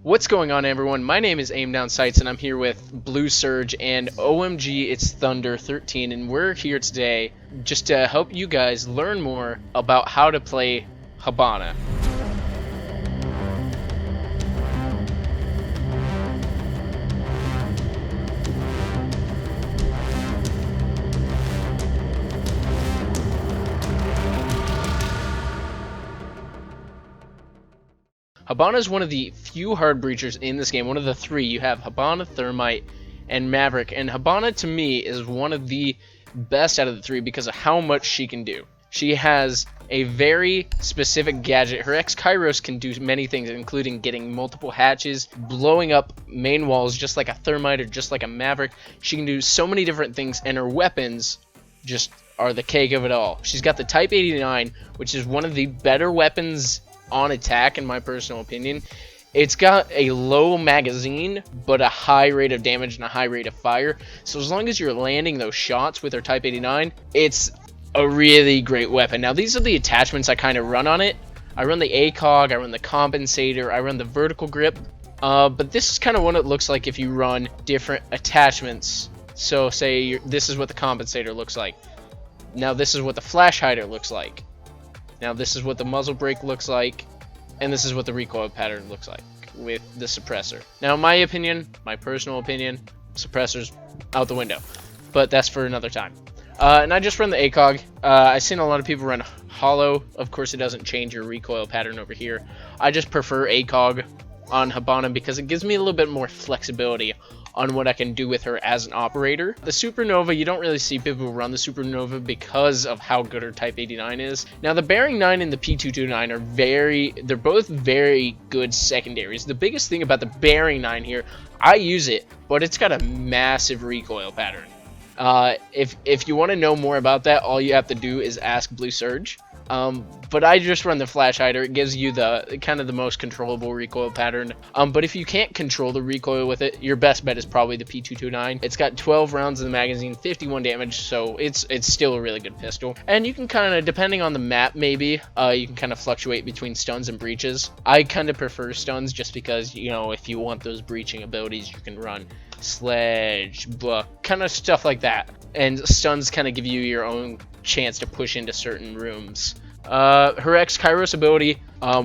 What's going on, everyone? My name is AimDownSites, and I'm here with Blue Surge and OMG It's Thunder 13, and we're here today just to help you guys learn more about how to play Hibana. Hibana is one of the few hard breachers in this game. One of the three. You have Hibana, Thermite, and Maverick. And Hibana, to me, is one of the best out of the three because of how much she can do. She has a very specific gadget. Her Kairos can do many things, including getting multiple hatches, blowing up main walls just like a Thermite or just like a Maverick. She can do so many different things, and her weapons just are the cake of it all. She's got the Type 89, which is one of the better weapons on attack, in my personal opinion. It's got a low magazine but a high rate of damage and a high rate of fire, so as long as you're landing those shots with her Type 89, it's a really great weapon. Now, these are the attachments I kind of run on it. I run the ACOG, I run the compensator, I run the vertical grip, but this is kind of what it looks like if you run different attachments. So say this is what the compensator looks like. Now this is what the flash hider looks like. Now this is what the muzzle brake looks like, and this is what the recoil pattern looks like with the suppressor. Now, in my opinion, my personal opinion, suppressor's out the window, but that's for another time. And I just run the ACOG. I've seen a lot of people run hollow. Of course, it doesn't change your recoil pattern over here. I just prefer ACOG on Hibana because it gives me a little bit more flexibility on what I can do with her as an operator. The Supernova, you don't really see people run the Supernova because of how good her Type 89 is. Now, the Bearing 9 and the P229 are they're both very good secondaries. The biggest thing about the Bearing 9 here, I use it, but it's got a massive recoil pattern. If you want to know more about that, all you have to do is ask Blue Surge. But I just run the flash hider. It gives you the kind of the most controllable recoil pattern. But if you can't control the recoil with it, your best bet is probably the P229. It's got 12 rounds in the magazine, 51 damage, so it's still a really good pistol. And you can kind of, depending on the map, maybe you can kind of fluctuate between stuns and breaches. I kind of prefer stuns just because, you know, if you want those breaching abilities, you can run sledge, buck, kind of stuff like that. And stuns kind of give you your own chance to push into certain rooms. Her Kairos ability,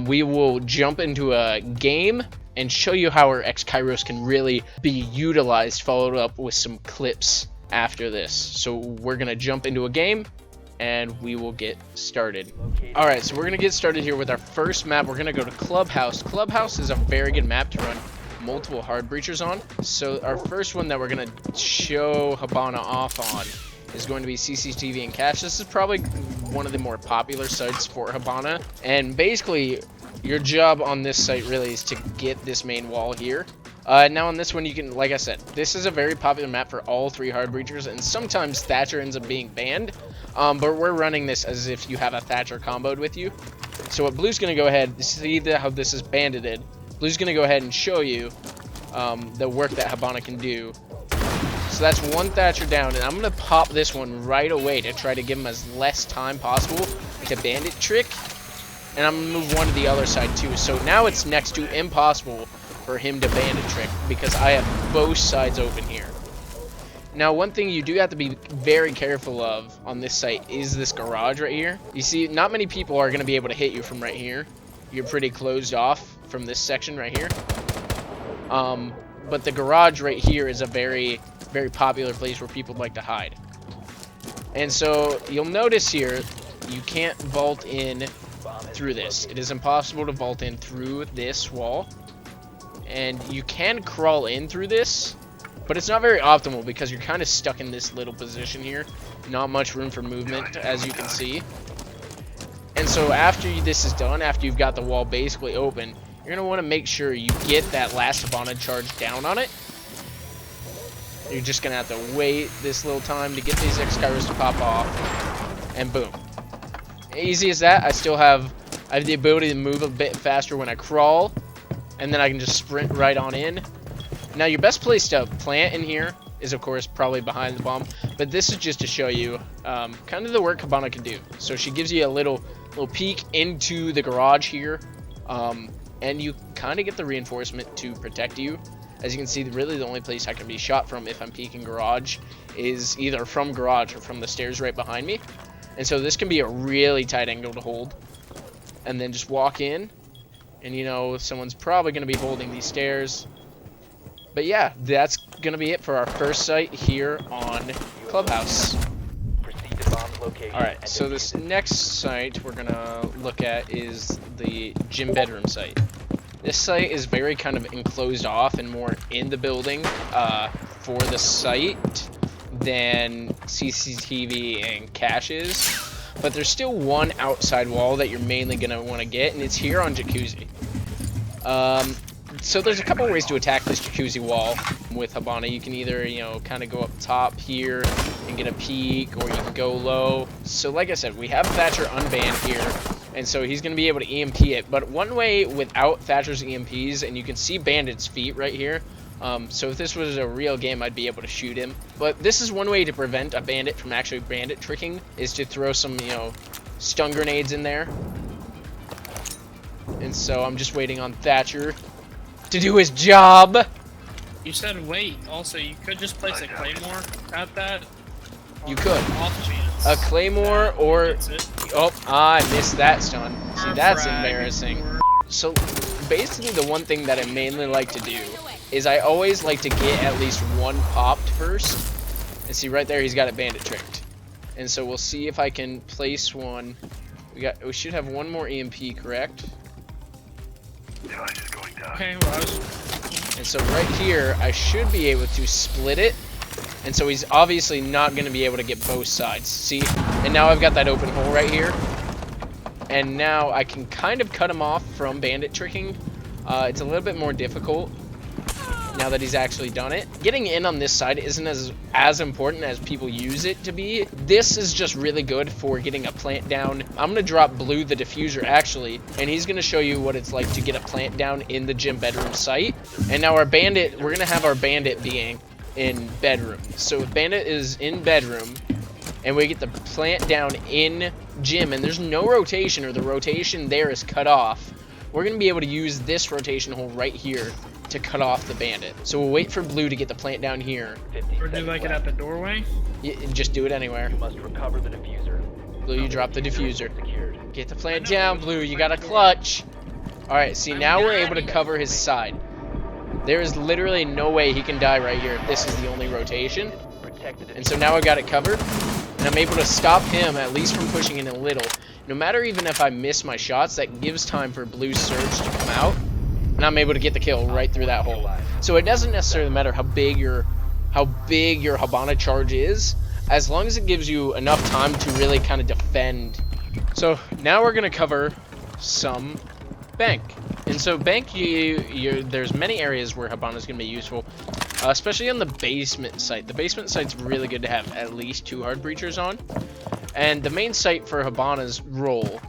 we will jump into a game and show you how her Kairos can really be utilized, followed up with some clips after this. So we're gonna jump into a game and we will get started. Alright, so we're gonna get started here with our first map. We're gonna go to Clubhouse. Clubhouse is a very good map to run multiple hard breachers on. So our first one that we're gonna show Hibana off on is going to be CCTV and Cache. This is probably one of the more popular sites for Hibana, and basically your job on this site really is to get this main wall here. Now on this one, you can, like I said, this is a very popular map for all three hard breachers, and sometimes Thatcher ends up being banned, but we're running this as if you have a Thatcher comboed with you. So what Blue's gonna go ahead, see how this is bandited. Blue's gonna go ahead and show you the work that Hibana can do. So that's one Thatcher down, and I'm going to pop this one right away to try to give him as less time possible to bandit trick. And I'm going to move one to the other side too. So now it's next to impossible for him to bandit trick because I have both sides open here. Now, one thing you do have to be very careful of on this site is this garage right here. You see, not many people are going to be able to hit you from right here. You're pretty closed off from this section right here. But the garage right here is a very popular place where people like to hide. And so you'll notice here, you can't vault in through this. It is impossible to vault in through this wall. And you can crawl in through this, but it's not very optimal because you're kind of stuck in this little position here. Not much room for movement, as you can see. And so after this is done, after you've got the wall basically open, you're going to want to make sure you get that last Hibana charge down on it. You're just going to have to wait this little time to get these Kairos to pop off. And boom. Easy as that. I have the ability to move a bit faster when I crawl. And then I can just sprint right on in. Now, your best place to plant in here is, of course, probably behind the bomb. But this is just to show you kind of the work Hibana can do. So she gives you a little peek into the garage here. And you kind of get the reinforcement to protect you. As you can see, really the only place I can be shot from if I'm peeking garage is either from garage or from the stairs right behind me. And so this can be a really tight angle to hold. And then just walk in, and you know, someone's probably going to be holding these stairs. But yeah, that's going to be it for our first site here on Clubhouse. Alright, so this next site we're going to look at is the gym bedroom site. This site is very kind of enclosed off and more in the building for the site than CCTV and caches. But there's still one outside wall that you're mainly going to want to get, and it's here on Jacuzzi. So there's a couple ways to attack this Jacuzzi wall with Hibana. You can either, you know, kind of go up top here and get a peek, or you can go low. So like I said, we have Thatcher unbanned here, and so he's going to be able to EMP it. But one way without Thatcher's EMPs, and you can see Bandit's feet right here. So if this was a real game, I'd be able to shoot him. But this is one way to prevent a bandit from actually bandit tricking, is to throw some, you know, stun grenades in there. And so I'm just waiting on Thatcher to do his job. You said wait. Also, you could just place a claymore at that. You could. Off chance. A claymore or... Oh, I missed that stun. See, that's embarrassing. So basically the one thing that I mainly like to do is I always like to get at least one popped first. And see right there, he's got it bandit tricked. And so we'll see if I can place one. We should have one more EMP, correct? Okay, well, and so right here, I should be able to split it. And so he's obviously not going to be able to get both sides. See? And now I've got that open hole right here. And now I can kind of cut him off from bandit tricking. It's a little bit more difficult now that he's actually done it. Getting in on this side isn't as important as people use it to be. This is just really good for getting a plant down. I'm going to drop Blue the diffuser actually, and he's going to show you what it's like to get a plant down in the gym bedroom site. And now our bandit, we're going to have our bandit being in bedroom. So if bandit is in bedroom and we get the plant down in gym and there's no rotation, or the rotation there is cut off, we're going to be able to use this rotation hole right here to cut off the bandit. So we'll wait for Blue to get the plant down here. Or do like it at the doorway? Yeah, just do it anywhere. You must recover the diffuser. Blue, you drop the diffuser. Get the plant down, Blue. You got a clutch. Alright, see, now we're able to cover his side. There is literally no way he can die right here if this is the only rotation. And so now I've got it covered. And I'm able to stop him, at least from pushing in a little. No matter even if I miss my shots, that gives time for Blue's surge to come out. And I'm able to get the kill right through that hole. So it doesn't necessarily matter how big your Hibana charge is, as long as it gives you enough time to really kind of defend. So now we're going to cover some bank. And so bank, there's many areas where Hibana is going to be useful, especially on the basement site. The basement site's really good to have at least 2 hard breachers on. And the main site for Hibana's role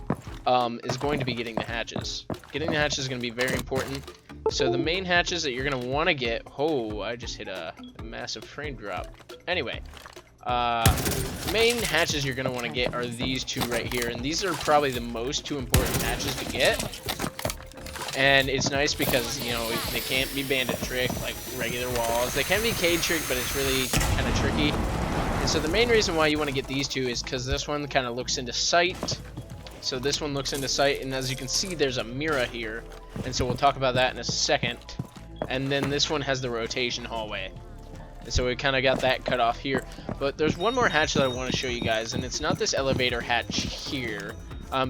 is going to be getting the hatches. Getting the hatches is going to be very important. So the main hatches that you're going to want to get... Oh, I just hit a massive frame drop. Anyway, main hatches you're going to want to get are these 2 right here. And these are probably the most 2 important hatches to get. And it's nice because, you know, they can't be bandit tricked like regular walls. They can be cage tricked, but it's really kind of tricky. And so the main reason why you want to get these 2 is because this one kind of looks into sight. So this one looks into sight, and as you can see, there's a mirror here. And so we'll talk about that in a second. And then this one has the rotation hallway. And so we kind of got that cut off here. But there's one more hatch that I want to show you guys, and it's not this elevator hatch here.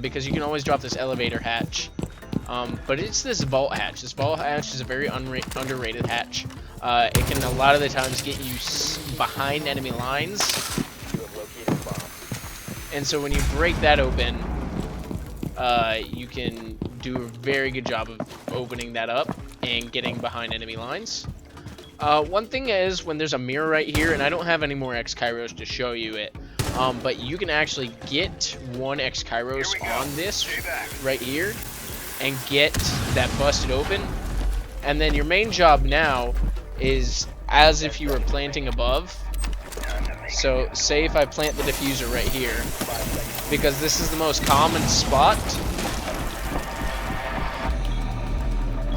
Because you can always drop this elevator hatch. But it's this vault hatch. This vault hatch is a very underrated hatch. It can a lot of the times get you behind enemy lines. And so when you break that open, you can do a very good job of opening that up and getting behind enemy lines. One thing is, when there's a mirror right here, and I don't have any more X-Kairos to show you it, but you can actually get 1 X-Kairos on this right here and get that busted open. And then your main job now is as if you were planting above. So say if I plant the diffuser right here, because this is the most common spot.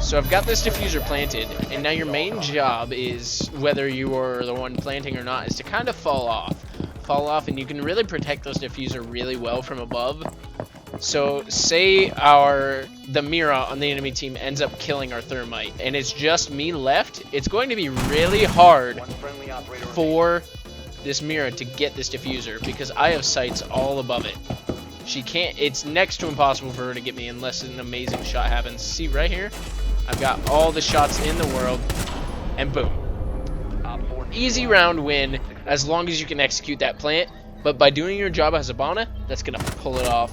So I've got this diffuser planted, and now your main job is, whether you are the one planting or not, is to kind of fall off. Fall off, and you can really protect those diffuser really well from above. So say the Mira on the enemy team ends up killing our thermite, and it's just me left, it's going to be really hard for this Mira to get this diffuser, because I have sights all above it. She can't, it's next to impossible for her to get me unless an amazing shot happens. See right here? I've got all the shots in the world, and boom. Easy round win, as long as you can execute that plant, but by doing your job as Hibana, that's going to pull it off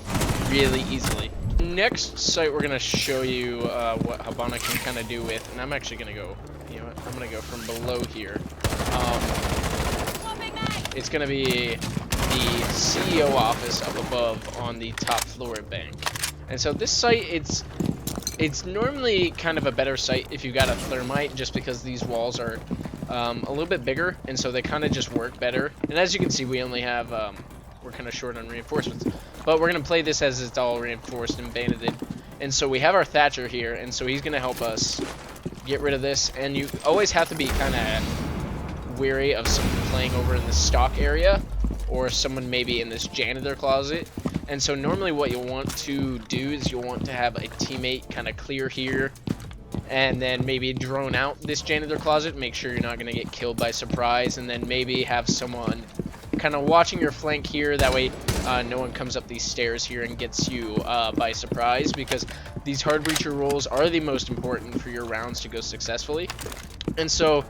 really easily. Next site we're going to show you what Hibana can kind of do with, and I'm actually going to go, you know what, I'm going to go from below here. It's going to be the CEO office up above on the top floor of bank. And so this site, it's normally kind of a better site if you've got a thermite, just because these walls are a little bit bigger, and so they kind of just work better. And as you can see, we only have, we're kind of short on reinforcements, but we're going to play this as it's all reinforced and banded. And so we have our Thatcher here, and so he's going to help us get rid of this. And you always have to be kind of wary of someone playing over in the stock area, or someone maybe in this janitor closet. And so normally what you'll want to do is you'll want to have a teammate kind of clear here, and then maybe drone out this janitor closet, make sure you're not going to get killed by surprise, and then maybe have someone kind of watching your flank here, that way no one comes up these stairs here and gets you by surprise, because these hard breacher rolls are the most important for your rounds to go successfully. And so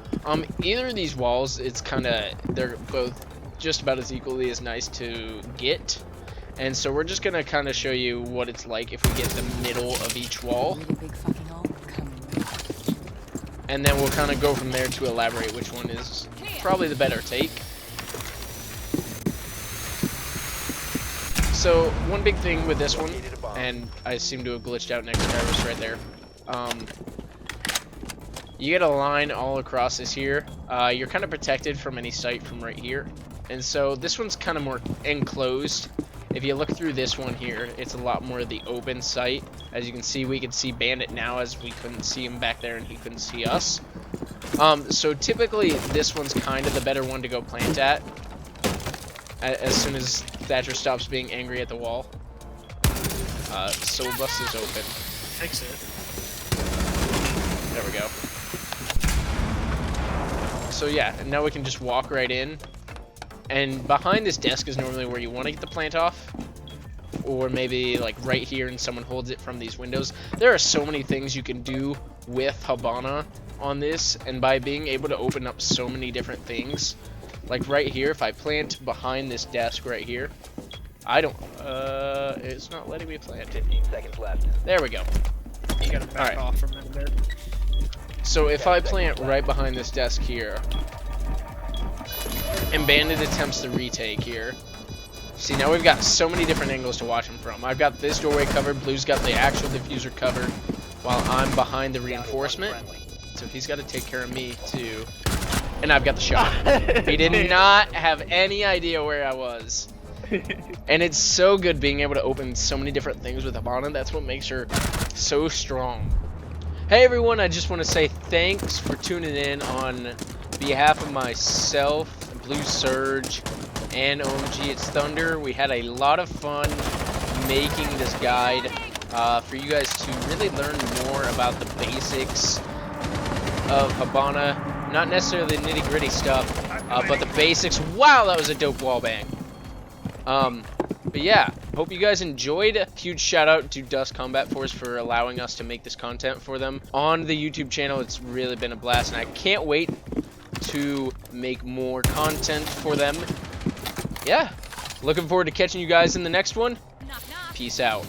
either of these walls, it's kind of, they're both just about as equally as nice to get. And so we're just going to kind of show you what it's like if we get the middle of each wall. And then we'll kind of go from there to elaborate which one is probably the better take. So one big thing with this one, and I seem to have glitched out next to Travis right there. You get a line all across this here. You're kind of protected from any sight from right here. And so this one's kind of more enclosed. If you look through this one here, it's a lot more of the open sight. As you can see, we can see Bandit now, as we couldn't see him back there and he couldn't see us. So typically this one's kind of the better one to go plant at, as soon as Thatcher stops being angry at the wall. So we'll bust this open. Fix it. There we go. So yeah, and now we can just walk right in. And behind this desk is normally where you want to get the plant off, or maybe like right here and someone holds it from these windows. There are so many things you can do with Hibana on this, and by being able to open up so many different things, like right here, if I plant behind this desk right here, I don't, it's not letting me plant. 15 seconds left. There we go. You gotta back off from that bit. So if I plant right behind this desk here, and Bandit attempts the retake here. See, now we've got so many different angles to watch him from. I've got this doorway covered, Blue's got the actual diffuser covered, while I'm behind the reinforcement. So he's got to take care of me too. And I've got the shot. He did not have any idea where I was. And it's so good being able to open so many different things with Hibana. That's what makes her so strong. Hey everyone, I just want to say thanks for tuning in on behalf of myself, Blue Surge, and OMG It's Thunder. We had a lot of fun making this guide for you guys to really learn more about the basics of Hibana. Not necessarily the nitty-gritty stuff, but the basics. Wow, that was a dope wallbang. But yeah, hope you guys enjoyed. Huge shout out to DUSK Combat Force for allowing us to make this content for them on the YouTube channel. It's really been a blast, and I can't wait to make more content for them. Yeah, looking forward to catching you guys in the next one. Peace out.